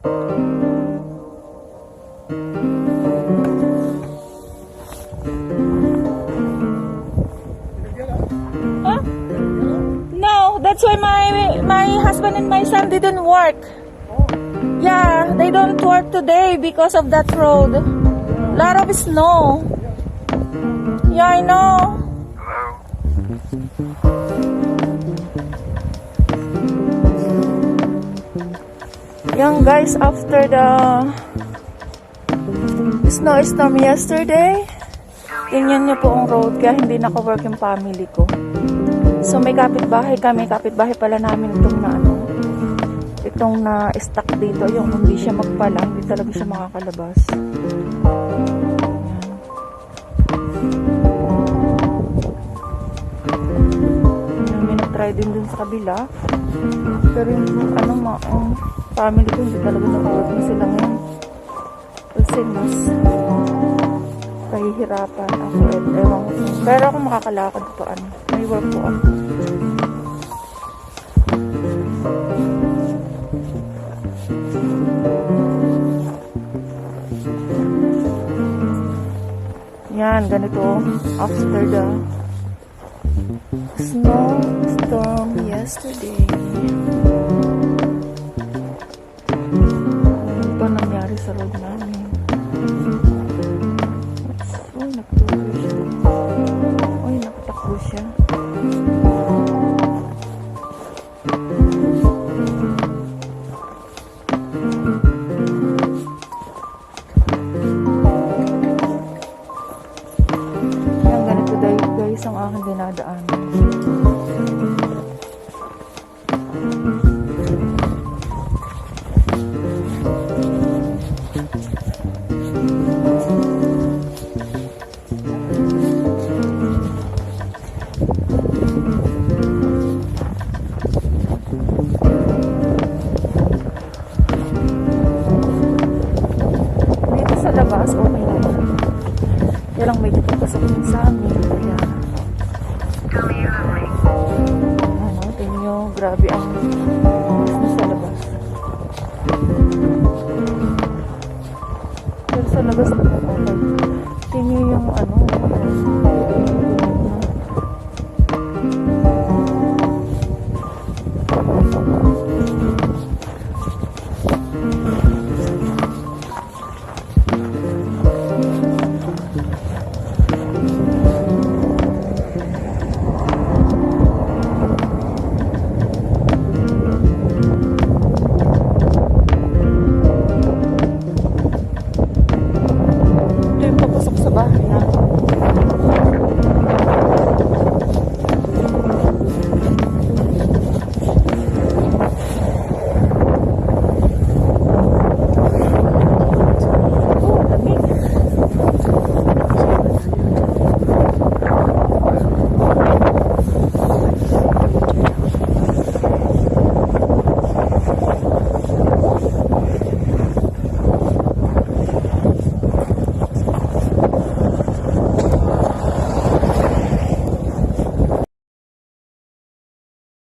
Huh? No, that's why my husband and my son didn't work. Yeah, they don't work today because of that road. Lot of snow. Yeah, I know. Yan guys, after the snowstorm yesterday, tingnan nyo po ang road kaya hindi naka-work yung family ko. So may kapitbahay kami, kapitbahay pala namin itong na ano, itong na stuck dito, yung hindi siya magpala, hindi talaga siya makakalabas. Yan, may nag-try din dun sa kabila. Pero yung ano, family ko hindi talaga naka-work na sila ngayon. Kasi mas kahihirapan ako at ewan ko. Pero ako makakalakad pa ano. May work po ako. Yan, ganito after the snowstorm yesterday. Ano ba nangyari sa road namin? Uy, nagtuloy siya. Uy, nakatakbo siya. Yan, ganito guys ang aking dinadaanan. Labas, okay na yan. Yan lang medyo papasok din sa amin. Kaya, ano, tingin nyo, grabe ang business sa labas. Pero sa labas naman, okay. Tingin nyo yung ano,